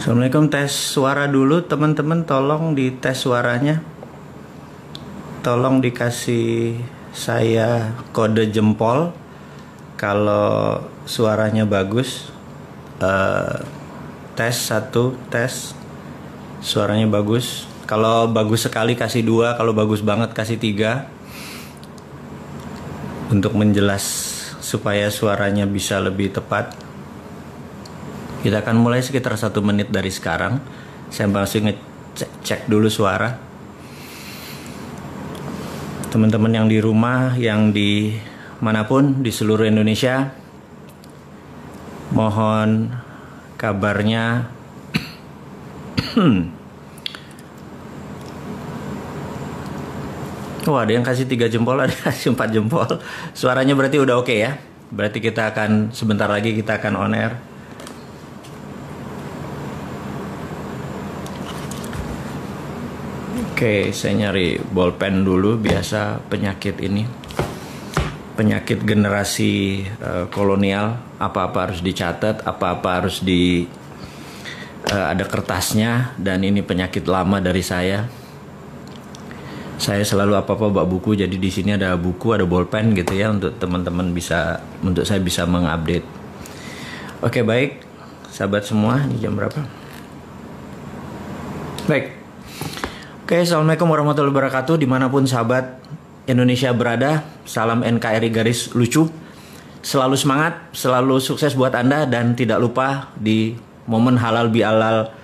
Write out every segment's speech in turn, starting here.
Assalamualaikum, tes suara dulu teman-teman, tolong dites suaranya. Tolong dikasih saya kode jempol kalau suaranya bagus. Tes 1, tes suaranya bagus. Kalau bagus sekali kasih 2, kalau bagus banget kasih 3. Untuk menjelas supaya suaranya bisa lebih tepat. Kita akan mulai sekitar 1 menit dari sekarang. Saya masih ngecek dulu suara. Teman-teman yang di rumah, yang di manapun di seluruh Indonesia, mohon kabarnya. Wah, ada yang kasih 3 jempol, ada yang kasih 4 jempol. Suaranya berarti udah oke ya. Berarti kita akan sebentar lagi kita akan on air. Oke, saya nyari bolpen dulu. Biasa penyakit ini, penyakit generasi kolonial. Apa-apa harus dicatat, apa-apa harus ada kertasnya. Dan ini penyakit lama dari saya. Saya selalu apa-apa bawa buku. Jadi di sini ada buku, ada bolpen gitu ya, untuk teman-teman bisa, untuk saya bisa mengupdate. Oke, baik, sahabat semua. Ini jam berapa? Baik. Oke, assalamualaikum warahmatullahi wabarakatuh. Dimanapun sahabat Indonesia berada, salam NKRI garis lucu. Selalu semangat, selalu sukses buat Anda. Dan tidak lupa di momen halal bihalal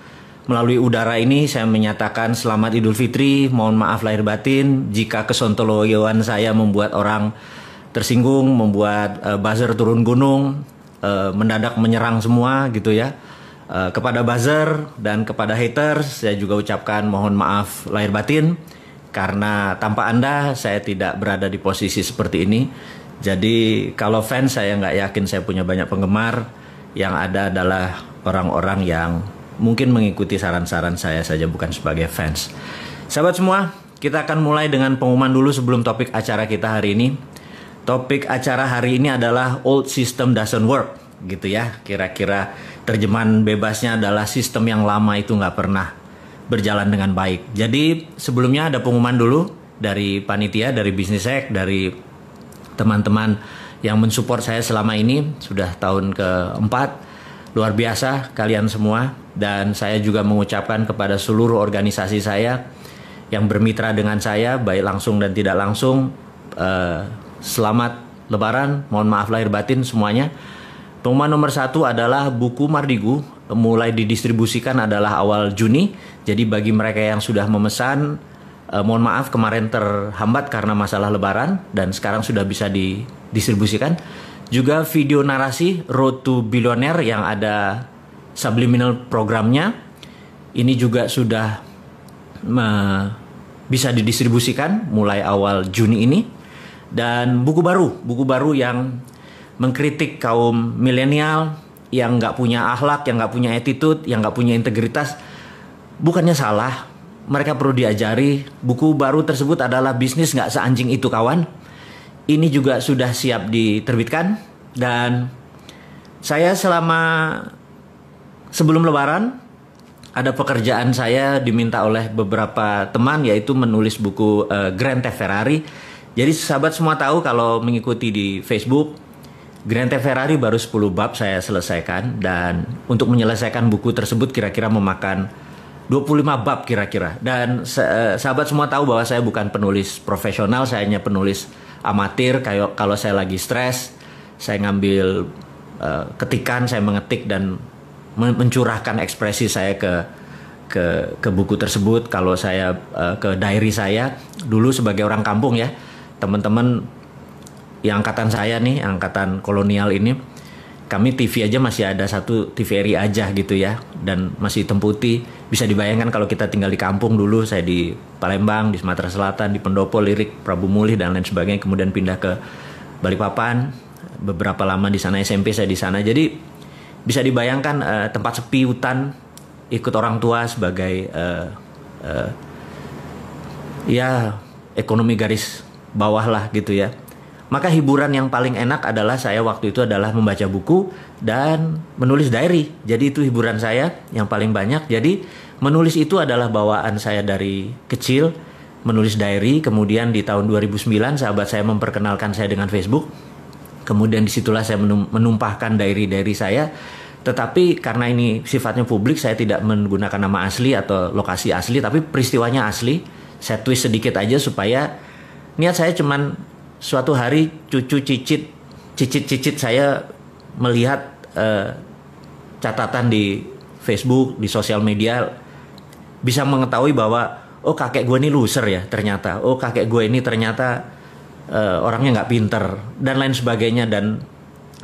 melalui udara ini, saya menyatakan selamat Idul Fitri. Mohon maaf lahir batin jika kesontoloyoan saya membuat orang tersinggung, membuat buzzer turun gunung, mendadak menyerang semua gitu ya. Kepada buzzer dan kepada haters, saya juga ucapkan mohon maaf lahir batin, karena tanpa Anda saya tidak berada di posisi seperti ini. Jadi kalau fans, saya nggak yakin saya punya banyak penggemar. Yang ada adalah orang-orang yang mungkin mengikuti saran-saran saya saja, bukan sebagai fans. Sahabat semua, kita akan mulai dengan pengumuman dulu sebelum topik acara kita hari ini. Topik acara hari ini adalah old system doesn't work, gitu ya. Kira-kira terjemahan bebasnya adalah sistem yang lama itu nggak pernah berjalan dengan baik. Jadi sebelumnya ada pengumuman dulu dari panitia, dari Business Hack, dari teman-teman yang mensupport saya selama ini. Sudah tahun keempat. Luar biasa kalian semua. Dan saya juga mengucapkan kepada seluruh organisasi saya yang bermitra dengan saya, baik langsung dan tidak langsung, selamat Lebaran, mohon maaf lahir batin semuanya. Pengumuman nomor 1 adalah buku Mardigu mulai didistribusikan adalah awal Juni. Jadi bagi mereka yang sudah memesan, mohon maaf kemarin terhambat karena masalah Lebaran, dan sekarang sudah bisa didistribusikan. Juga video narasi Road to Billionaire yang ada subliminal programnya, ini juga sudah bisa didistribusikan mulai awal Juni ini. Dan buku baru yang mengkritik kaum milenial yang nggak punya akhlak, yang nggak punya attitude, yang nggak punya integritas. Bukannya salah, mereka perlu diajari. Buku baru tersebut adalah Bisnis Nggak Seanjing Itu Kawan. Ini juga sudah siap diterbitkan. Dan saya sebelum Lebaran, ada pekerjaan saya diminta oleh beberapa teman, yaitu menulis buku Grand Theft Ferrari. Jadi sahabat semua tahu kalau mengikuti di Facebook, Grand Theft Ferrari baru 10 bab saya selesaikan. Dan untuk menyelesaikan buku tersebut kira-kira memakan 25 bab kira-kira. Dan sahabat semua tahu bahwa saya bukan penulis profesional, saya hanya penulis amatir. Kalau saya lagi stres, saya ngambil ketikan, saya mengetik dan mencurahkan ekspresi saya ke buku tersebut. Kalau saya ke diary saya dulu sebagai orang kampung ya, teman-teman yang angkatan saya nih, angkatan kolonial ini, kami TV aja masih ada satu TVRI aja gitu ya, dan masih hitam putih. Bisa dibayangkan kalau kita tinggal di kampung dulu. Saya di Palembang, di Sumatera Selatan, di Pendopo, Lirik, Prabu Mulih dan lain sebagainya. Kemudian pindah ke Balikpapan, beberapa lama di sana, SMP saya di sana. Jadi bisa dibayangkan tempat sepi, hutan, ikut orang tua sebagai ya ekonomi garis bawah lah gitu ya. Maka hiburan yang paling enak adalah saya waktu itu adalah membaca buku dan menulis diary. Jadi itu hiburan saya yang paling banyak. Jadi menulis itu adalah bawaan saya dari kecil, menulis diary. Kemudian di tahun 2009 sahabat saya memperkenalkan saya dengan Facebook. Kemudian disitulah saya menumpahkan diary-diary saya. Tetapi karena ini sifatnya publik, saya tidak menggunakan nama asli atau lokasi asli, tapi peristiwanya asli. Saya twist sedikit aja supaya niat saya cuman suatu hari cucu cicit saya melihat catatan di Facebook, di sosial media, bisa mengetahui bahwa oh kakek gue ini loser ya ternyata, oh kakek gue ini ternyata orangnya nggak pinter dan lain sebagainya, dan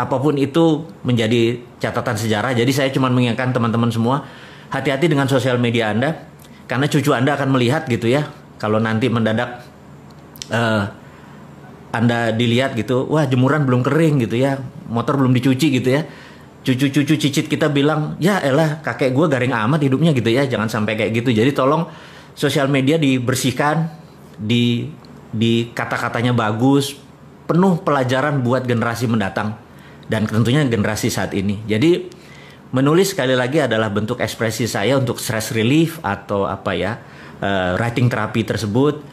apapun itu menjadi catatan sejarah. Jadi saya cuma mengingatkan teman-teman semua, hati-hati dengan sosial media Anda, karena cucu Anda akan melihat gitu ya, kalau nanti mendadak Anda dilihat gitu, wah jemuran belum kering gitu ya, motor belum dicuci gitu ya. Cucu-cucu cicit kita bilang, ya elah kakek gue garing amat hidupnya gitu ya. Jangan sampai kayak gitu. Jadi tolong sosial media dibersihkan, di kata-katanya bagus, penuh pelajaran buat generasi mendatang. Dan tentunya generasi saat ini. Jadi menulis sekali lagi adalah bentuk ekspresi saya untuk stress relief atau apa ya, writing therapy tersebut.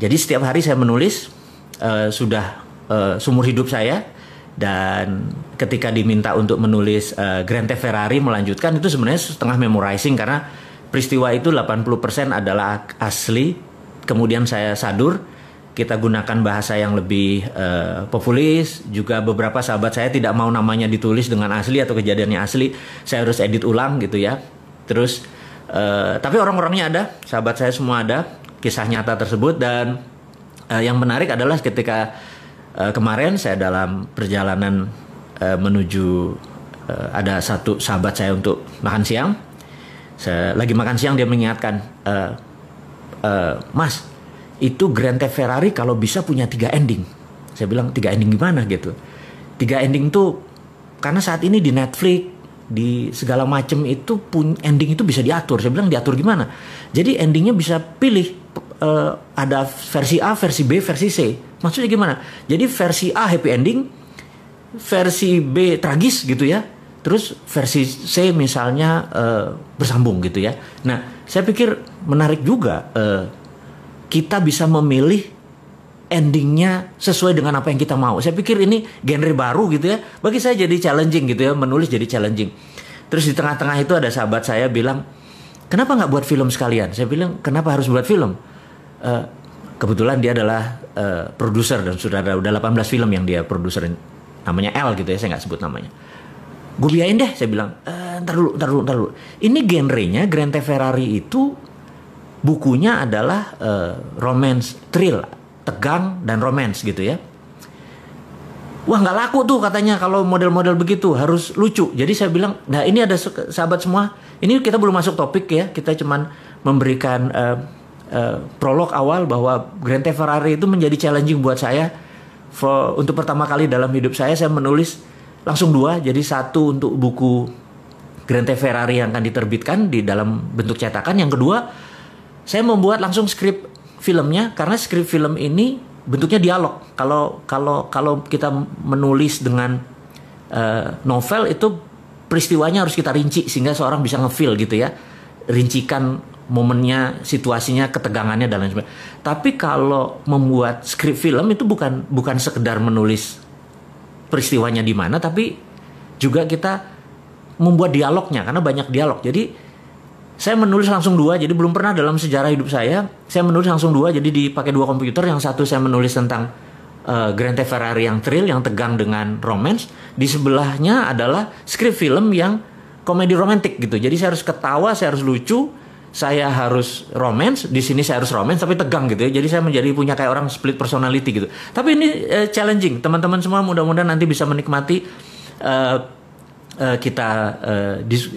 Jadi setiap hari saya menulis. Sudah seumur hidup saya, dan ketika diminta untuk menulis Grand Theft Ferrari melanjutkan, itu sebenarnya setengah memorizing karena peristiwa itu 80% adalah asli. Kemudian saya sadur, kita gunakan bahasa yang lebih populis. Juga beberapa sahabat saya tidak mau namanya ditulis dengan asli atau kejadiannya asli, saya harus edit ulang gitu ya. Terus tapi orang-orangnya ada, sahabat saya semua ada kisah nyata tersebut. Dan yang menarik adalah ketika kemarin saya dalam perjalanan menuju ada satu sahabat saya untuk makan siang. Saya lagi makan siang, dia mengingatkan, Mas, itu Grand Theft Ferrari kalau bisa punya 3 ending. Saya bilang 3 ending gimana gitu. 3 ending tuh karena saat ini di Netflix, di segala macam itu ending itu bisa diatur. Saya bilang diatur gimana? Jadi endingnya bisa pilih. Ada versi A, versi B, versi C. Maksudnya gimana? Jadi versi A happy ending, versi B tragis gitu ya. Terus versi C misalnya bersambung gitu ya. Nah, saya pikir menarik juga kita bisa memilih endingnya sesuai dengan apa yang kita mau. Saya pikir ini genre baru gitu ya. Bagi saya jadi challenging gitu ya, menulis jadi challenging. Terus di tengah-tengah itu ada sahabat saya bilang, kenapa nggak buat film sekalian? Saya bilang, kenapa harus buat film? Kebetulan dia adalah produser dan sudah ada 18 film yang dia produser, namanya L gitu ya, saya nggak sebut namanya. Gue biayain deh, saya bilang, ntar dulu. Ini genrenya Grand Theft Ferrari itu bukunya adalah romance, thrill, tegang dan romance gitu ya. Wah nggak laku tuh katanya kalau model-model begitu, harus lucu. Jadi saya bilang, nah ini ada sahabat semua, ini kita belum masuk topik ya, kita cuman memberikan prolog awal bahwa Grand Theft Ferrari itu menjadi challenging buat saya. Untuk pertama kali dalam hidup saya menulis langsung 2. Jadi 1 untuk buku Grand Theft Ferrari yang akan diterbitkan di dalam bentuk cetakan. Yang kedua, saya membuat langsung skrip filmnya, karena skrip film ini bentuknya dialog. Kalau kita menulis dengan novel itu peristiwanya harus kita rinci sehingga seorang bisa ngefeel gitu ya, rincikan momennya, situasinya, ketegangannya dan lain sebagainya. Tapi kalau membuat skrip film itu bukan sekedar menulis peristiwanya di mana, tapi juga kita membuat dialognya, karena banyak dialog. Jadi saya menulis langsung 2, jadi belum pernah dalam sejarah hidup saya menulis langsung 2, jadi dipakai 2 komputer. Yang satu saya menulis tentang Grand Theft Ferrari yang thrill, yang tegang dengan romance. Di sebelahnya adalah skrip film yang komedi romantik gitu. Jadi saya harus ketawa, saya harus lucu, saya harus romance, di sini saya harus romance tapi tegang gitu ya. Jadi saya menjadi punya kayak orang split personality gitu. Tapi ini challenging. Teman-teman semua mudah-mudahan nanti bisa menikmati kita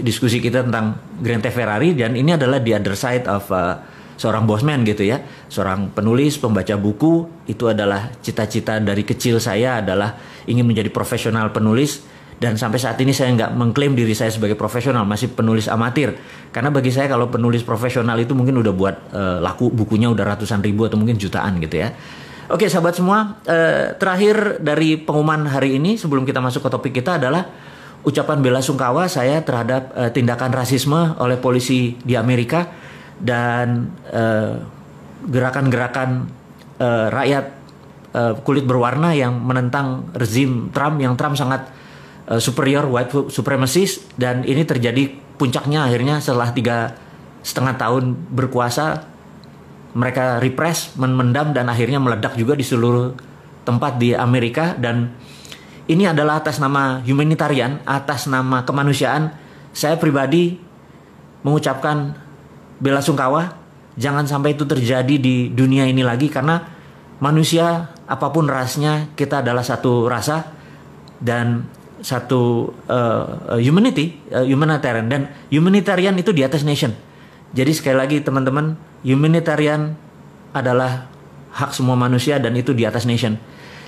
diskusi kita tentang Grand Theft Ferrari, dan ini adalah the other side of seorang bosman gitu ya. Seorang penulis, pembaca buku, itu adalah cita-cita dari kecil saya adalah ingin menjadi profesional penulis. Dan sampai saat ini saya nggak mengklaim diri saya sebagai profesional, masih penulis amatir. Karena bagi saya kalau penulis profesional itu mungkin udah buat laku bukunya udah ratusan ribu atau mungkin jutaan gitu ya. Oke, sahabat semua, terakhir dari pengumuman hari ini sebelum kita masuk ke topik kita adalah ucapan bela sungkawa saya terhadap tindakan rasisme oleh polisi di Amerika dan gerakan-gerakan rakyat kulit berwarna yang menentang rezim Trump, yang Trump sangat superior, white supremacist, dan ini terjadi puncaknya akhirnya setelah 3,5 tahun berkuasa. Mereka repress, memendam, dan akhirnya meledak juga di seluruh tempat di Amerika. Dan ini adalah atas nama humanitarian, atas nama kemanusiaan. Saya pribadi mengucapkan bela sungkawa. Jangan sampai itu terjadi di dunia ini lagi, karena manusia apapun rasnya, kita adalah satu rasa dan satu humanitarian, dan humanitarian itu di atas nation. Jadi sekali lagi teman-teman, humanitarian adalah hak semua manusia dan itu di atas nation.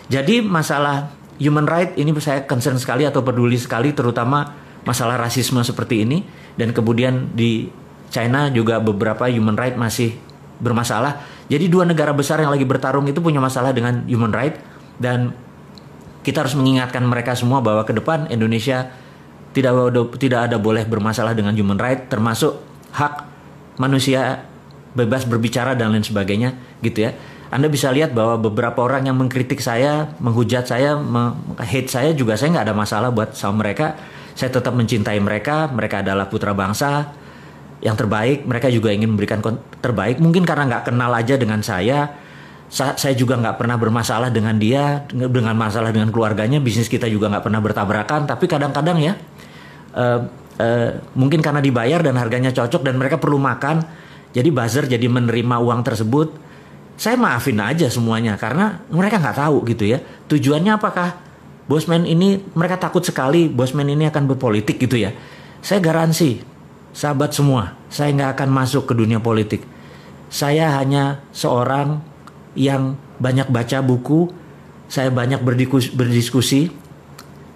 Jadi masalah human right ini saya concern sekali atau peduli sekali, terutama masalah rasisme seperti ini. Dan kemudian di China juga beberapa human right masih bermasalah. Jadi 2 negara besar yang lagi bertarung itu punya masalah dengan human right, dan kita harus mengingatkan mereka semua bahwa ke depan Indonesia tidak ada boleh bermasalah dengan human right, termasuk hak manusia bebas berbicara dan lain sebagainya gitu ya. Anda bisa lihat bahwa beberapa orang yang mengkritik saya, menghujat saya, hate saya juga, saya nggak ada masalah buat sama mereka. Saya tetap mencintai mereka. Mereka adalah putra bangsa yang terbaik. Mereka juga ingin memberikan terbaik. Mungkin karena nggak kenal aja dengan saya juga nggak pernah bermasalah dengan dia, dengan masalah dengan keluarganya, bisnis kita juga nggak pernah bertabrakan. Tapi kadang-kadang ya mungkin karena dibayar dan harganya cocok dan mereka perlu makan, jadi buzzer, jadi menerima uang tersebut. Saya maafin aja semuanya karena mereka nggak tahu gitu ya tujuannya apakah bosman ini, mereka takut sekali bosman ini akan berpolitik gitu ya. Saya garansi sahabat semua, saya nggak akan masuk ke dunia politik. Saya hanya seorang yang banyak baca buku, saya banyak berdiskusi.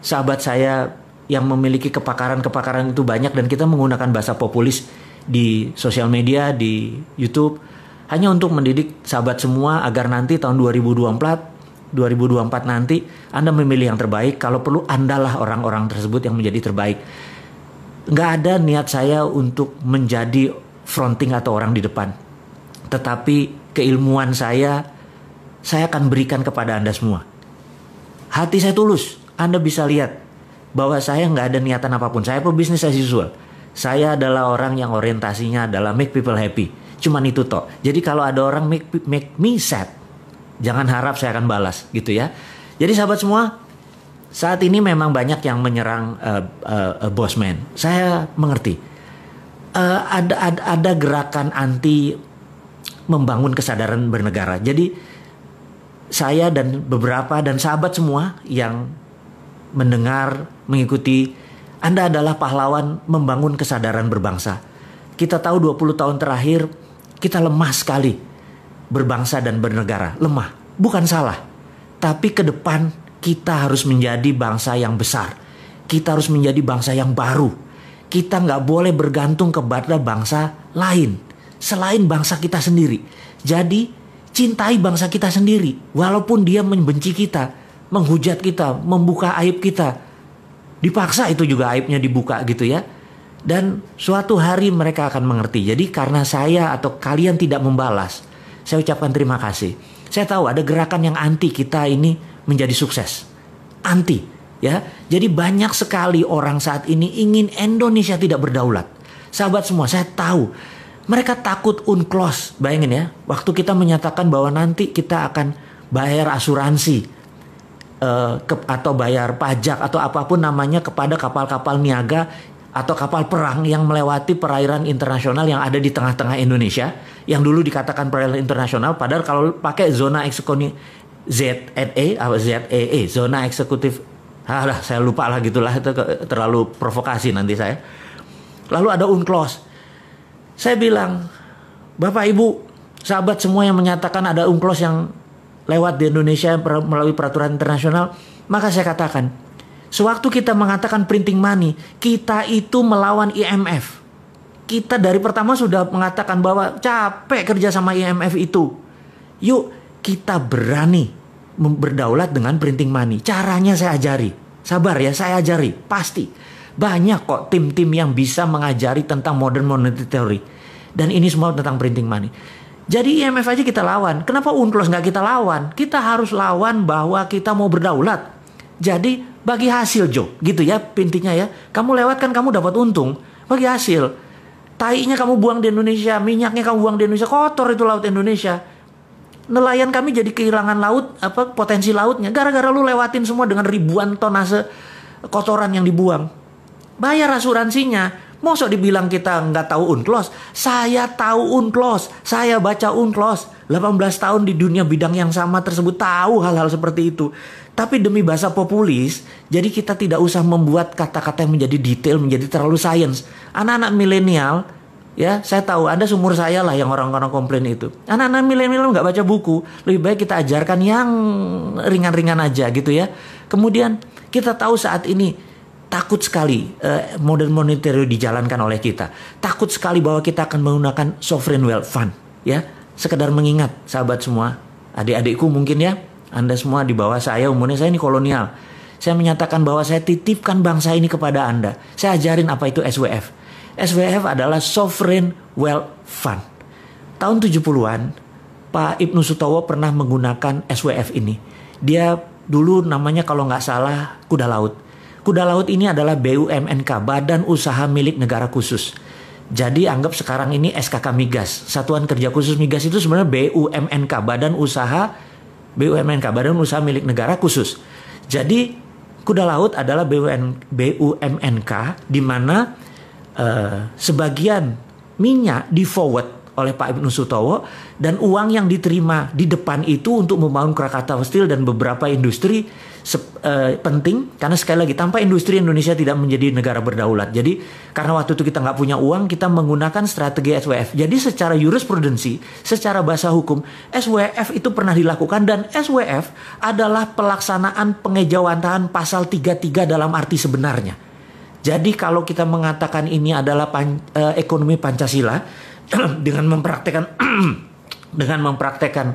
Sahabat saya yang memiliki kepakaran itu banyak, dan kita menggunakan bahasa populis di sosial media, di YouTube, hanya untuk mendidik sahabat semua agar nanti tahun 2024 nanti Anda memilih yang terbaik. Kalau perlu Andalah orang-orang tersebut yang menjadi terbaik. Nggak ada niat saya untuk menjadi fronting atau orang di depan, tetapi keilmuan saya akan berikan kepada Anda semua. Hati saya tulus, Anda bisa lihat bahwa saya nggak ada niatan apapun. Saya pebisnis as usual. Saya adalah orang yang orientasinya adalah make people happy. Cuman itu toh. Jadi kalau ada orang make me sad, jangan harap saya akan balas gitu ya. Jadi sahabat semua, saat ini memang banyak yang menyerang bosman. Saya mengerti. Ada gerakan anti membangun kesadaran bernegara. Jadi saya dan beberapa dan sahabat semua yang mendengar, mengikuti, Anda adalah pahlawan membangun kesadaran berbangsa. Kita tahu 20 tahun terakhir kita lemah sekali berbangsa dan bernegara. Lemah, bukan salah. Tapi ke depan kita harus menjadi bangsa yang besar. Kita harus menjadi bangsa yang baru. Kita nggak boleh bergantung kepada bangsa lain selain bangsa kita sendiri. Jadi cintai bangsa kita sendiri, walaupun dia membenci kita, menghujat kita, membuka aib kita. Dipaksa itu juga aibnya dibuka gitu ya. Dan suatu hari mereka akan mengerti. Jadi karena saya atau kalian tidak membalas, saya ucapkan terima kasih. Saya tahu ada gerakan yang anti kita ini menjadi sukses. Anti ya. Jadi banyak sekali orang saat ini ingin Indonesia tidak berdaulat. Sahabat semua, saya tahu mereka takut UNCLOS. Bayangin ya, waktu kita menyatakan bahwa nanti kita akan bayar asuransi atau bayar pajak atau apapun namanya kepada kapal-kapal niaga atau kapal perang yang melewati perairan internasional yang ada di tengah-tengah Indonesia, yang dulu dikatakan perairan internasional, padahal kalau pakai zona eksekutif ZEE, zona eksekutif, saya lupa lah gitulah, itu terlalu provokasi nanti saya. Lalu ada UNCLOS. Saya bilang, Bapak Ibu, sahabat semua yang menyatakan ada UNCLOS yang lewat di Indonesia melalui peraturan internasional, maka saya katakan, sewaktu kita mengatakan printing money, kita itu melawan IMF. Kita dari pertama sudah mengatakan bahwa capek kerja sama IMF itu. Yuk kita berani berdaulat dengan printing money. Caranya saya ajari. Sabar ya, saya ajari. Pasti. Banyak kok tim-tim yang bisa mengajari tentang modern monetary theory. Dan ini semua tentang printing money. Jadi IMF aja kita lawan. Kenapa UNCLOS nggak kita lawan? Kita harus lawan bahwa kita mau berdaulat. Jadi bagi hasil, Jo. Gitu ya intinya ya. Kamu lewat kan kamu dapat untung. Bagi hasil. Tainya kamu buang di Indonesia. Minyaknya kamu buang di Indonesia. Kotor itu laut Indonesia. Nelayan kami jadi kehilangan laut, potensi lautnya. Gara-gara lu lewatin semua dengan ribuan tonase kotoran yang dibuang. Bayar asuransinya. Mosok dibilang kita nggak tahu UNCLOS. Saya tahu UNCLOS. Saya baca UNCLOS. 18 tahun di dunia bidang yang sama tersebut. Tahu hal-hal seperti itu. Tapi demi bahasa populis, jadi kita tidak usah membuat kata-kata yang menjadi detail, menjadi terlalu sains. Anak-anak milenial, ya, saya tahu Anda seumur saya lah yang orang-orang komplain itu. Anak-anak milenial nggak baca buku. Lebih baik kita ajarkan yang ringan-ringan aja gitu ya. Kemudian kita tahu saat ini takut sekali modern monetary dijalankan oleh kita. Takut sekali bahwa kita akan menggunakan sovereign wealth fund. Ya, sekedar mengingat sahabat semua, adik-adikku mungkin ya, Anda semua di bawah saya, umurnya saya ini kolonial. Saya menyatakan bahwa saya titipkan bangsa ini kepada Anda. Saya ajarin apa itu SWF. SWF adalah Sovereign Wealth Fund. Tahun 70-an, Pak Ibnu Sutowo pernah menggunakan SWF ini. Dia dulu namanya kalau nggak salah Kuda Laut. Kuda Laut ini adalah BUMNK, Badan Usaha Milik Negara Khusus. Jadi anggap sekarang ini SKK Migas. Satuan Kerja Khusus Migas itu sebenarnya BUMNK, Badan Usaha Milik Negara Khusus. Jadi Kuda Laut adalah BUMNK di mana sebagian minyak di forward oleh Pak Ibnu Sutowo dan uang yang diterima di depan itu untuk membangun Krakatau Steel dan beberapa industri penting, karena sekali lagi tanpa industri Indonesia tidak menjadi negara berdaulat. Jadi karena waktu itu kita nggak punya uang, kita menggunakan strategi SWF. Jadi secara jurisprudensi, secara bahasa hukum, SWF itu pernah dilakukan dan SWF adalah pelaksanaan pengejawantahan pasal 33 dalam arti sebenarnya. Jadi kalau kita mengatakan ini adalah ekonomi Pancasila dengan mempraktekkan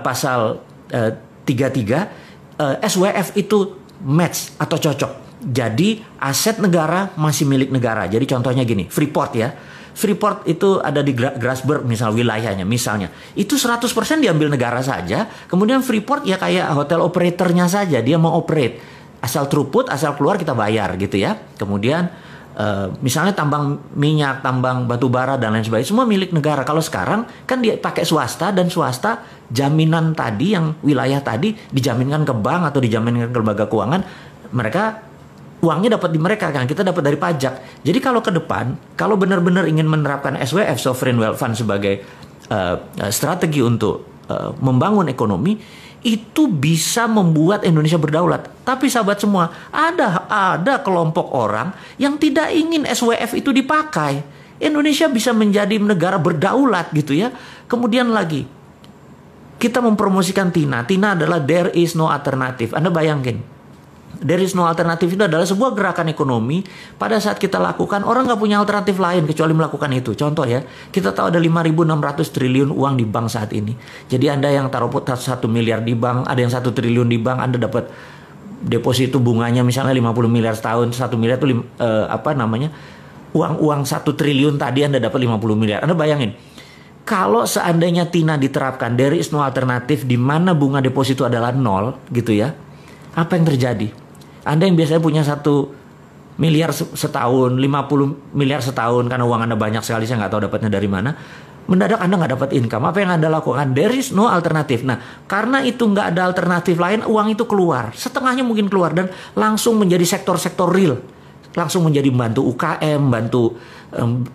pasal 33, SWF itu match atau cocok. Jadi aset negara masih milik negara. Jadi contohnya gini, Freeport ya. Freeport itu ada di Grasberg misal wilayahnya misalnya. Itu 100% diambil negara saja. Kemudian Freeport ya kayak hotel operatornya saja. Dia mau operate. Asal throughput, asal keluar kita bayar gitu ya. Kemudian misalnya tambang minyak, tambang batu bara dan lain sebagainya semua milik negara. Kalau sekarang kan dia pakai swasta dan swasta jaminan tadi yang wilayah tadi dijaminkan ke bank atau dijaminkan ke lembaga keuangan, mereka uangnya dapat di mereka kan, kita dapat dari pajak. Jadi kalau ke depan kalau benar-benar ingin menerapkan SWF Sovereign Wealth Fund sebagai strategi untuk membangun ekonomi, itu bisa membuat Indonesia berdaulat. Tapi sahabat semua, ada kelompok orang yang tidak ingin SWF itu dipakai. Indonesia bisa menjadi negara berdaulat gitu ya. Kemudian lagi, kita mempromosikan TINA. TINA adalah there is no alternative. Anda bayangin, there is no alternative itu adalah sebuah gerakan ekonomi. Pada saat kita lakukan, orang nggak punya alternatif lain kecuali melakukan itu. Contoh ya, kita tahu ada 5.600 triliun uang di bank saat ini. Jadi Anda yang taruh 1 miliar di bank, ada yang 1 triliun di bank, Anda dapat deposito bunganya misalnya 50 miliar setahun. 1 miliar itu uang 1 triliun tadi Anda dapat 50 miliar. Anda bayangin, kalau seandainya TINA diterapkan, there is no alternative, di mana bunga deposito adalah 0 gitu ya. Apa yang terjadi? Anda yang biasanya punya 1 miliar setahun, 50 miliar setahun, karena uang Anda banyak sekali, saya nggak tahu dapatnya dari mana. Mendadak Anda nggak dapat income. Apa yang Anda lakukan? There is no alternative. Nah, karena itu nggak ada alternatif lain, uang itu keluar. Setengahnya mungkin keluar dan langsung menjadi sektor-sektor real. Langsung menjadi bantu UKM, bantu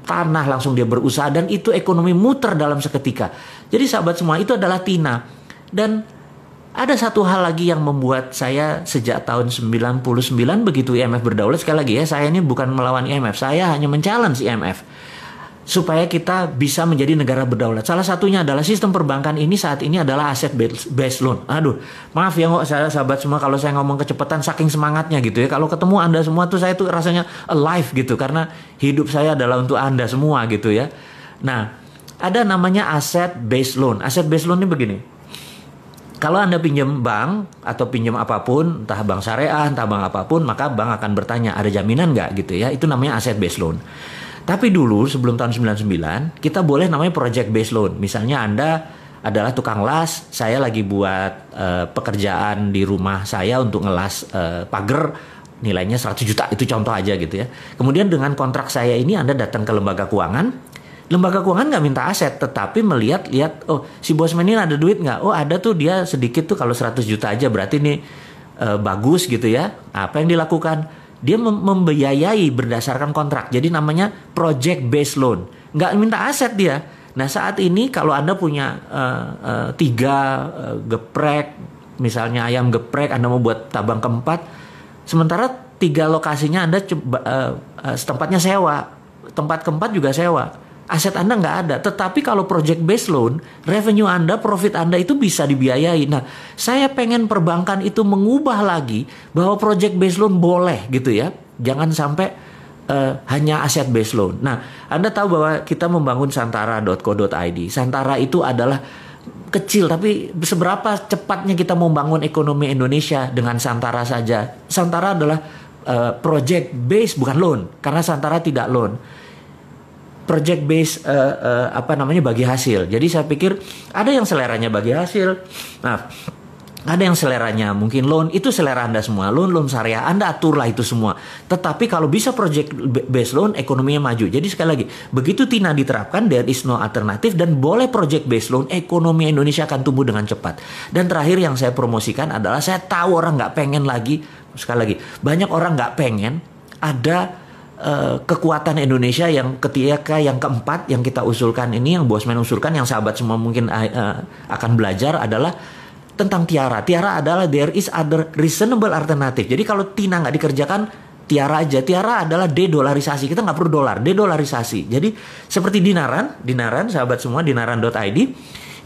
tanah, langsung dia berusaha. Dan itu ekonomi muter dalam seketika. Jadi sahabat semua, itu adalah TINA. Dan ada satu hal lagi yang membuat saya sejak tahun 99 begitu IMF berdaulat. Sekali lagi ya, saya ini bukan melawan IMF. Saya hanya men-challenge IMF. Supaya kita bisa menjadi negara berdaulat. Salah satunya adalah sistem perbankan ini saat ini adalah aset based loan. Aduh, maaf ya sahabat semua kalau saya ngomong kecepatan saking semangatnya gitu ya. Kalau ketemu Anda semua tuh saya tuh rasanya alive gitu. Karena hidup saya adalah untuk Anda semua gitu ya. Nah, ada namanya aset based loan. Aset based loan ini begini. Kalau Anda pinjam bank atau pinjam apapun, entah bank syariah, entah bank apapun, maka bank akan bertanya, ada jaminan nggak gitu ya? Itu namanya asset based loan. Tapi dulu sebelum tahun 99, kita boleh namanya project based loan. Misalnya Anda adalah tukang las, saya lagi buat pekerjaan di rumah saya untuk ngelas pagar, nilainya 100 juta, itu contoh aja gitu ya. Kemudian dengan kontrak saya ini Anda datang ke lembaga keuangan. Lembaga keuangan nggak minta aset, tetapi lihat, oh si bosman ini ada duit nggak? Oh ada tuh, dia sedikit tuh, kalau 100 juta aja berarti ini bagus gitu ya. Apa yang dilakukan? Dia membiayai berdasarkan kontrak. Jadi namanya project based loan. Nggak minta aset dia. Nah saat ini kalau Anda punya 3 geprek, misalnya ayam geprek, Anda mau buat tabang keempat, sementara 3 lokasinya Anda tempatnya sewa, tempat keempat juga sewa. Aset Anda nggak ada, tetapi kalau project based loan, revenue Anda, profit Anda itu bisa dibiayai. Nah, saya pengen perbankan itu mengubah lagi bahwa project based loan boleh gitu ya. Jangan sampai hanya aset based loan. Nah, Anda tahu bahwa kita membangun santara.co.id. Santara itu adalah kecil, tapi seberapa cepatnya kita membangun ekonomi Indonesia dengan Santara saja. Santara adalah project based, bukan loan, karena Santara tidak loan. Project based bagi hasil. Jadi saya pikir ada yang seleranya bagi hasil. Nah, ada yang seleranya mungkin loan, itu selera Anda semua. Loan syariah, Anda aturlah itu semua. Tetapi kalau bisa project based loan, ekonominya maju. Jadi sekali lagi, begitu TINA diterapkan, there is no alternatif, dan boleh project based loan, ekonomi Indonesia akan tumbuh dengan cepat. Dan terakhir yang saya promosikan adalah, saya tahu orang nggak pengen lagi, sekali lagi, banyak orang nggak pengen ada kekuatan Indonesia yang ketika yang keempat yang kita usulkan ini, yang Bosman usulkan, yang sahabat semua mungkin akan belajar, adalah tentang tiara. Tiara adalah there is other reasonable alternative. Jadi kalau TINA nggak dikerjakan, tiara aja. Tiara adalah dedolarisasi. Kita nggak perlu dolar, dedolarisasi. Jadi seperti dinaran sahabat semua, dinaran.id,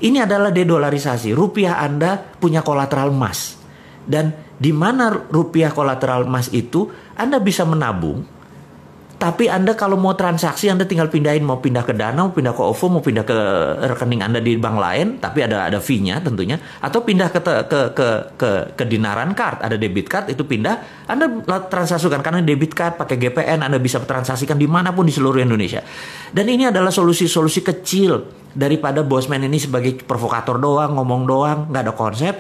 ini adalah dedolarisasi. Rupiah Anda punya kolateral emas. Dan di mana rupiah kolateral emas itu, Anda bisa menabung. Tapi Anda kalau mau transaksi, Anda tinggal pindahin, mau pindah ke Dana, mau pindah ke OVO, mau pindah ke rekening Anda di bank lain, tapi ada fee-nya tentunya, atau pindah ke Dinaran Card, ada debit card, itu pindah, Anda transaksikan karena debit card pakai GPN, Anda bisa transaksikan dimanapun di seluruh Indonesia. Dan ini adalah solusi-solusi kecil daripada Bosman ini sebagai provokator doang, ngomong doang, nggak ada konsep.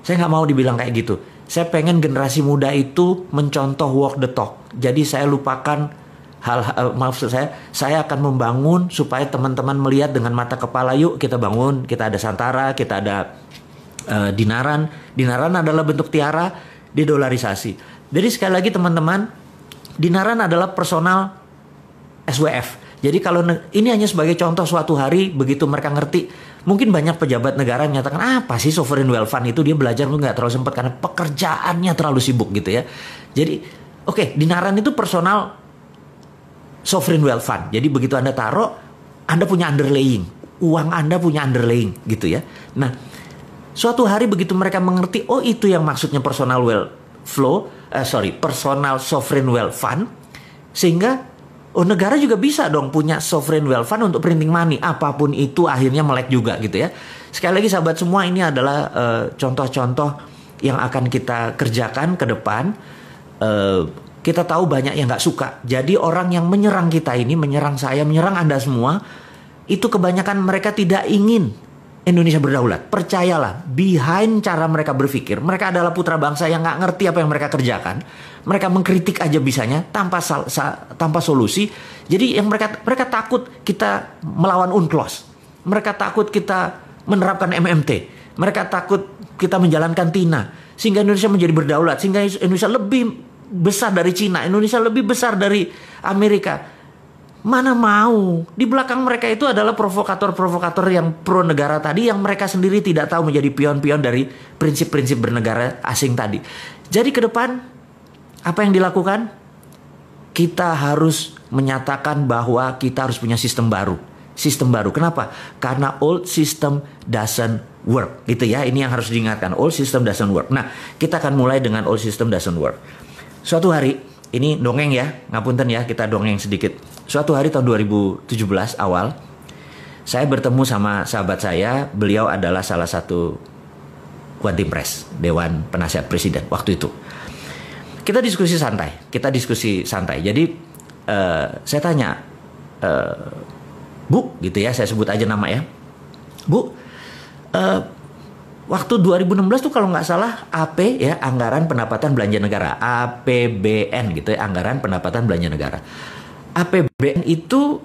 Saya nggak mau dibilang kayak gitu. Saya pengen generasi muda itu mencontoh walk the talk. Jadi saya lupakan maksud saya akan membangun supaya teman-teman melihat dengan mata kepala, yuk kita bangun, kita ada Santara, kita ada Dinaran. Dinaran adalah bentuk tiara, dedolarisasi. Jadi sekali lagi teman-teman, Dinaran adalah personal SWF. Jadi kalau ini hanya sebagai contoh, suatu hari begitu mereka ngerti, mungkin banyak pejabat negara menyatakan, apa sih sovereign wealth fund itu, dia belajar tuh nggak terlalu sempat karena pekerjaannya terlalu sibuk gitu ya. Jadi oke, Dinaran itu personal sovereign wealth fund. Jadi begitu Anda taruh, Anda punya underlying, uang Anda punya underlying gitu ya. Nah, suatu hari begitu mereka mengerti, oh itu yang maksudnya personal personal sovereign wealth fund, sehingga negara juga bisa dong punya sovereign wealth fund untuk printing money. Apapun itu akhirnya melek juga gitu ya. Sekali lagi sahabat semua, ini adalah contoh-contoh yang akan kita kerjakan ke depan. Kita tahu banyak yang gak suka. Jadi orang yang menyerang kita ini, menyerang saya, menyerang Anda semua, itu kebanyakan mereka tidak ingin Indonesia berdaulat. Percayalah, behind cara mereka berpikir, mereka adalah putra bangsa yang gak ngerti apa yang mereka kerjakan. Mereka mengkritik aja bisanya tanpa solusi. Jadi yang mereka takut kita melawan UNCLOS. Mereka takut kita menerapkan MMT. Mereka takut kita menjalankan TINA. Sehingga Indonesia menjadi berdaulat. Sehingga Indonesia lebih besar dari Cina. Indonesia lebih besar dari Amerika. Mana mau. Di belakang mereka itu adalah provokator-provokator yang pro negara tadi, yang mereka sendiri tidak tahu menjadi pion-pion dari prinsip-prinsip bernegara asing tadi. Jadi ke depan, apa yang dilakukan? Kita harus menyatakan bahwa kita harus punya sistem baru. Sistem baru. Kenapa? Karena old system doesn't work. Gitu ya, ini yang harus diingatkan. Old system doesn't work. Nah, kita akan mulai dengan old system doesn't work. Suatu hari, ini dongeng ya, ngapunten ya, kita dongeng sedikit. Suatu hari tahun 2017 awal, saya bertemu sama sahabat saya. Beliau adalah salah satu One Team Press, Dewan Penasihat Presiden waktu itu. Kita diskusi santai. Jadi saya tanya, Bu, gitu ya, saya sebut aja nama ya, Bu, waktu 2016 tuh kalau nggak salah AP ya, Anggaran Pendapatan Belanja Negara, APBN gitu ya, Anggaran Pendapatan Belanja Negara. APBN itu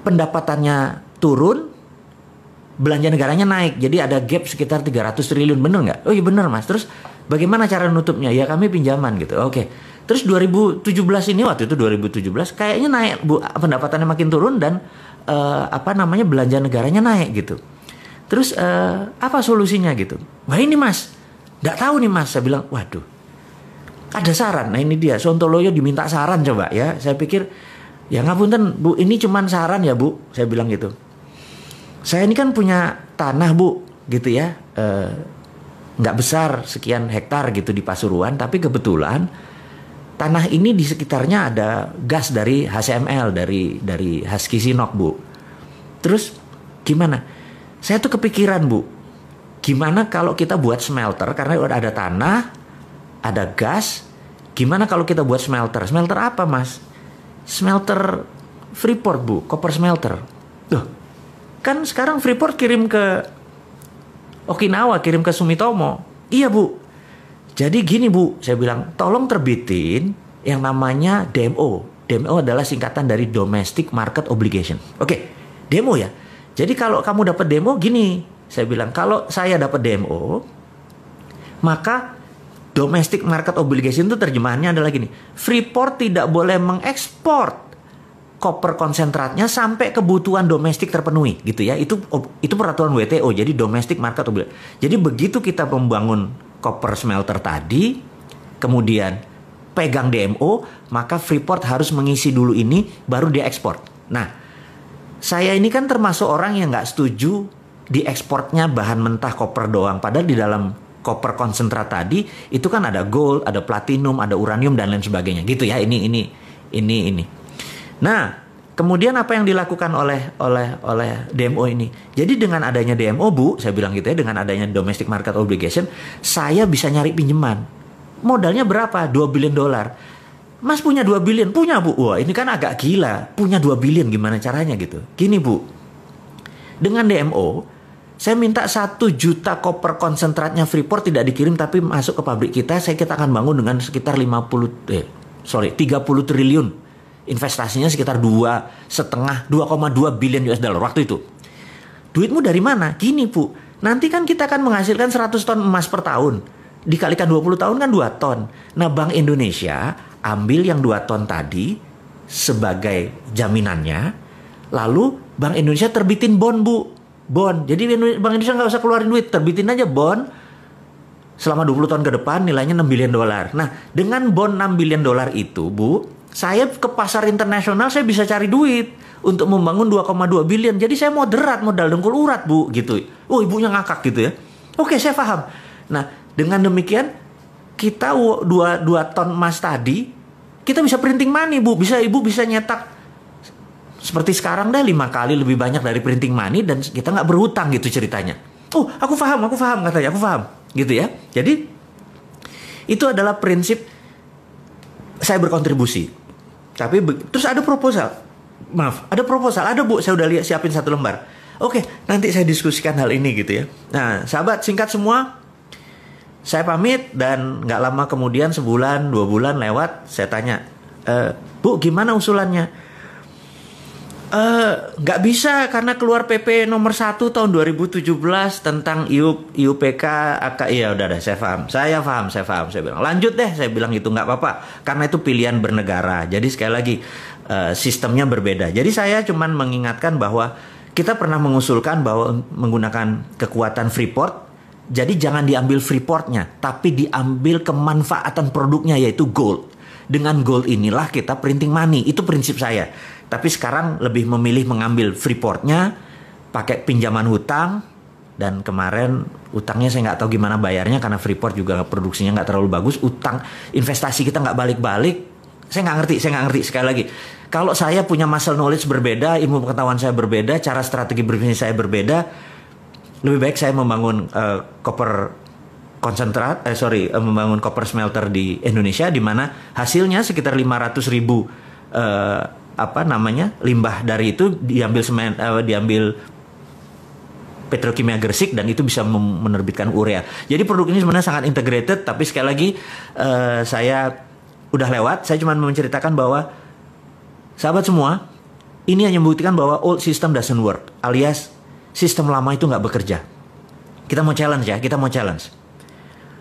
pendapatannya turun, belanja negaranya naik. Jadi ada gap sekitar 300 triliun, bener nggak? Oh iya bener Mas. Terus bagaimana cara nutupnya? Ya kami pinjaman gitu. Oke. Terus 2017 ini, waktu itu 2017 kayaknya naik Bu, pendapatannya makin turun dan belanja negaranya naik gitu. Terus apa solusinya gitu? Wah ini Mas, nggak tahu nih Mas. Saya bilang, waduh, ada saran. Nah ini dia, Sontoloyo diminta saran coba ya. Saya pikir, ya ngapunten Bu, ini cuman saran ya Bu. Saya bilang gitu. Saya ini kan punya tanah Bu, gitu ya. Nggak besar, sekian hektar gitu di Pasuruan. Tapi kebetulan tanah ini di sekitarnya ada gas dari HCML, dari Husky Sinok Bu. Terus gimana? Saya tuh kepikiran Bu, gimana kalau kita buat smelter, karena udah ada tanah, ada gas. Gimana kalau kita buat smelter? Smelter apa Mas? Smelter Freeport Bu, copper smelter. Loh, kan sekarang Freeport kirim ke Okinawa, kirim ke Sumitomo. Iya Bu. Jadi gini Bu, saya bilang tolong terbitin yang namanya DMO. DMO adalah singkatan dari Domestic Market Obligation. Oke, DMO ya. Jadi kalau kamu dapat DMO gini, saya bilang kalau saya dapat DMO, maka Domestic Market Obligation itu terjemahannya adalah gini. Freeport tidak boleh mengekspor koper konsentratnya sampai kebutuhan domestik terpenuhi, gitu ya. Itu peraturan WTO. Jadi Domestic Market Obligation. Jadi begitu kita membangun koper smelter tadi, kemudian pegang DMO, maka Freeport harus mengisi dulu ini, baru dia ekspor. Nah, saya ini kan termasuk orang yang nggak setuju diekspornya bahan mentah koper doang. Padahal di dalam koper konsentrat tadi itu kan ada gold, ada platinum, ada uranium dan lain sebagainya. Gitu ya. Ini. Nah, kemudian apa yang dilakukan oleh DMO ini? Jadi dengan adanya DMO Bu, saya bilang gitu ya, dengan adanya Domestic Market Obligation, saya bisa nyari pinjaman. Modalnya berapa? $2 billion. Mas punya 2 billion? Punya Bu. Wah ini kan agak gila. Punya 2 billion gimana caranya gitu? Gini Bu, dengan DMO, saya minta 1 juta koper konsentratnya Freeport tidak dikirim tapi masuk ke pabrik kita. Kita akan bangun dengan sekitar 30 triliun. Investasinya sekitar 2,2 billion US dollar waktu itu. Duitmu dari mana? Gini Bu, nanti kan kita akan menghasilkan 100 ton emas per tahun. Dikalikan 20 tahun kan 2 ton. Nah Bank Indonesia ambil yang 2 ton tadi sebagai jaminannya. Lalu Bank Indonesia terbitin bond Bu. Bond. Jadi Bank Indonesia nggak usah keluarin duit. Terbitin aja bond. Selama 20 tahun ke depan nilainya $6 billion. Nah dengan bond $6 billion itu Bu, saya ke pasar internasional saya bisa cari duit untuk membangun 2,2 billion. Jadi saya moderat, modal dengkul urat Bu gitu. Oh ibunya ngakak gitu ya. Oke saya paham. Nah dengan demikian kita 2 ton emas tadi kita bisa printing money Bu. Ibu bisa nyetak seperti sekarang 5 kali lebih banyak dari printing money dan kita nggak berhutang gitu ceritanya. Oh aku paham katanya, aku paham gitu ya. Jadi itu adalah prinsip saya berkontribusi. Tapi terus ada proposal. Ada Bu, saya udah siapin 1 lembar. Oke, nanti saya diskusikan hal ini gitu ya. Nah, sahabat, singkat semua, saya pamit dan nggak lama kemudian 1 bulan, 2 bulan lewat, saya tanya, Bu, gimana usulannya? Nggak bisa karena keluar PP nomor 1 tahun 2017 tentang IUPK. Ya udah saya paham. Saya bilang lanjut deh, saya bilang itu nggak apa-apa karena itu pilihan bernegara. Jadi sekali lagi sistemnya berbeda. Jadi saya cuman mengingatkan bahwa kita pernah mengusulkan bahwa menggunakan kekuatan Freeport. Jadi jangan diambil Freeportnya, tapi diambil kemanfaatan produknya yaitu gold. Dengan gold inilah kita printing money. Itu prinsip saya. Tapi sekarang lebih memilih mengambil Freeportnya, pakai pinjaman hutang, dan kemarin utangnya saya nggak tahu gimana bayarnya karena Freeport juga produksinya nggak terlalu bagus. Utang investasi kita nggak balik-balik. Saya nggak ngerti sekali lagi. Kalau saya punya muscle knowledge berbeda, ilmu pengetahuan saya berbeda, cara strategi berbisnis saya berbeda, lebih baik saya membangun copper konsentrat, membangun copper smelter di Indonesia, di mana hasilnya sekitar 500.000 limbah dari itu diambil Petrokimia Gresik, dan itu bisa menerbitkan urea. Jadi produk ini sebenarnya sangat integrated, tapi sekali lagi saya udah lewat. Saya cuma menceritakan bahwa sahabat semua, ini hanya membuktikan bahwa old system doesn't work, alias sistem lama itu nggak bekerja. Kita mau challenge ya, kita mau challenge.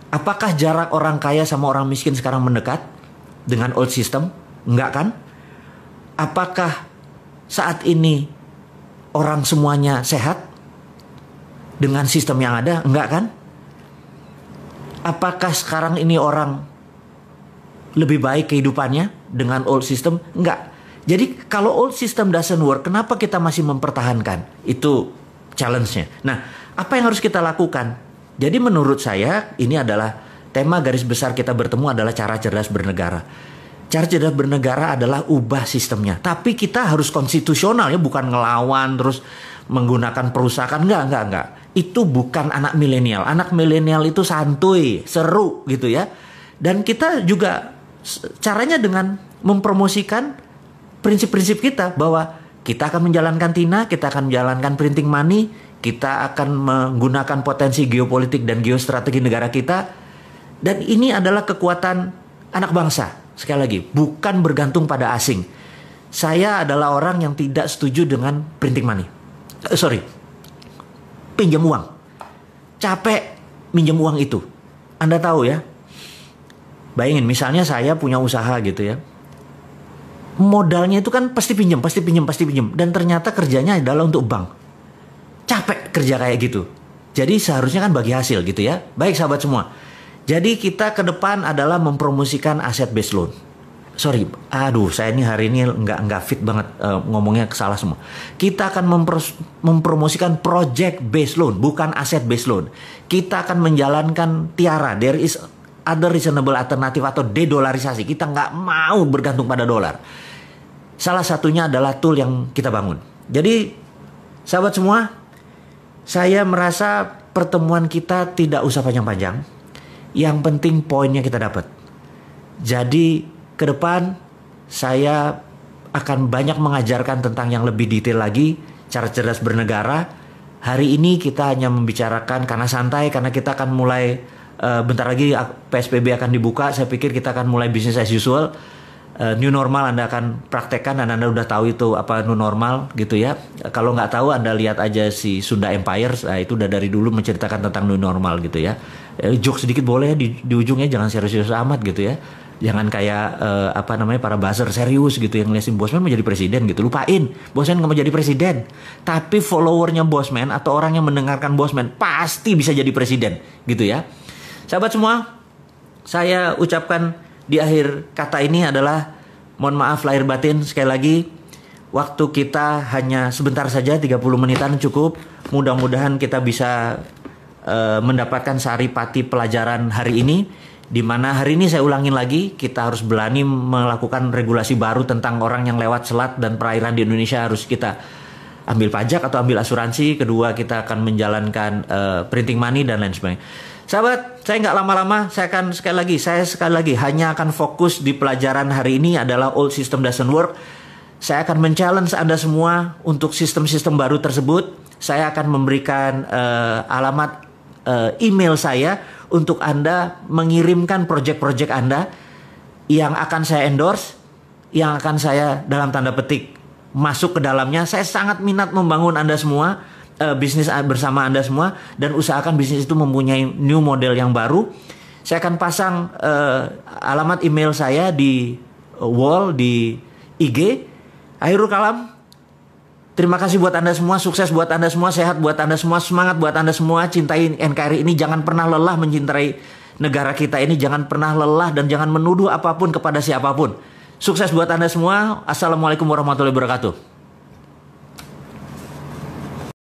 Apakah jarak orang kaya sama orang miskin sekarang mendekat dengan old system? Enggak kan? Apakah saat ini orang semuanya sehat dengan sistem yang ada? Enggak kan? Apakah sekarang ini orang lebih baik kehidupannya dengan old system? Enggak. Jadi kalau old system doesn't work, kenapa kita masih mempertahankan? Itu challenge-nya. Nah, apa yang harus kita lakukan? Jadi menurut saya ini adalah tema garis besar kita bertemu adalah cara cerdas bernegara. Cara cerdas bernegara adalah ubah sistemnya. Tapi kita harus konstitusional ya, bukan ngelawan terus menggunakan perusahaan. Enggak. Itu bukan anak milenial. Anak milenial itu santuy, seru gitu ya. Dan kita juga caranya dengan mempromosikan prinsip-prinsip kita bahwa kita akan menjalankan TINA, kita akan menjalankan printing money, kita akan menggunakan potensi geopolitik dan geostrategi negara kita. Dan ini adalah kekuatan anak bangsa. Sekali lagi, bukan bergantung pada asing. Saya adalah orang yang tidak setuju dengan printing money. Pinjam uang. Capek minjem uang itu. Anda tahu ya. Bayangin misalnya saya punya usaha gitu ya. Modalnya itu kan pasti pinjam. Dan ternyata kerjanya adalah untuk bank. Capek kerja kayak gitu. Jadi seharusnya kan bagi hasil gitu ya. Baik sahabat semua. Jadi kita ke depan adalah mempromosikan aset based loan. Saya ini hari ini nggak fit banget ngomongnya salah semua. Kita akan mempromosikan project based loan, bukan aset based loan. Kita akan menjalankan TIARA, there is other reasonable alternative atau dedolarisasi. Kita nggak mau bergantung pada dolar. Salah satunya adalah tool yang kita bangun. Jadi sahabat semua, saya merasa pertemuan kita tidak usah panjang-panjang. Yang penting poinnya kita dapat. Jadi ke depan saya akan banyak mengajarkan tentang yang lebih detail lagi, cara cerdas bernegara. Hari ini kita hanya membicarakan karena santai, karena kita akan mulai bentar lagi PSBB akan dibuka. Saya pikir kita akan mulai business as usual. New normal Anda akan praktekkan dan Anda udah tahu itu apa new normal gitu ya. Kalau nggak tahu Anda lihat aja si Sunda Empire, itu udah dari dulu menceritakan tentang new normal gitu ya. Joke sedikit boleh di ujungnya, jangan serius-serius amat gitu ya. Jangan kayak para buzzer serius gitu yang ngeliatin Bosman mau jadi presiden gitu. Lupain, Bosman nggak mau jadi presiden. Tapi followernya Bosman atau orang yang mendengarkan Bosman pasti bisa jadi presiden gitu ya. Sahabat semua, saya ucapkan di akhir kata ini adalah mohon maaf lahir batin sekali lagi. Waktu kita hanya sebentar saja, 30 menitan cukup. Mudah-mudahan kita bisa mendapatkan saripati pelajaran hari ini. Di mana hari ini saya ulangin lagi, kita harus berani melakukan regulasi baru tentang orang yang lewat selat dan perairan di Indonesia. Harus kita ambil pajak atau ambil asuransi. Kedua, kita akan menjalankan printing money dan lain sebagainya. Sahabat, saya nggak lama-lama, saya sekali lagi hanya akan fokus di pelajaran hari ini adalah old system doesn't work. Saya akan men-challenge Anda semua untuk sistem-sistem baru tersebut. Saya akan memberikan alamat email saya untuk Anda mengirimkan project-project Anda yang akan saya endorse, yang akan saya dalam tanda petik masuk ke dalamnya. Saya sangat minat membangun Anda semua. Bisnis bersama Anda semua, dan usahakan bisnis itu mempunyai new model yang baru. Saya akan pasang alamat email saya di wall di IG. Akhirul kalam, terima kasih buat Anda semua, sukses buat Anda semua, sehat buat Anda semua, semangat buat Anda semua, cintai NKRI ini, jangan pernah lelah mencintai negara kita ini, jangan pernah lelah dan jangan menuduh apapun kepada siapapun. Sukses buat Anda semua. Assalamualaikum warahmatullahi wabarakatuh.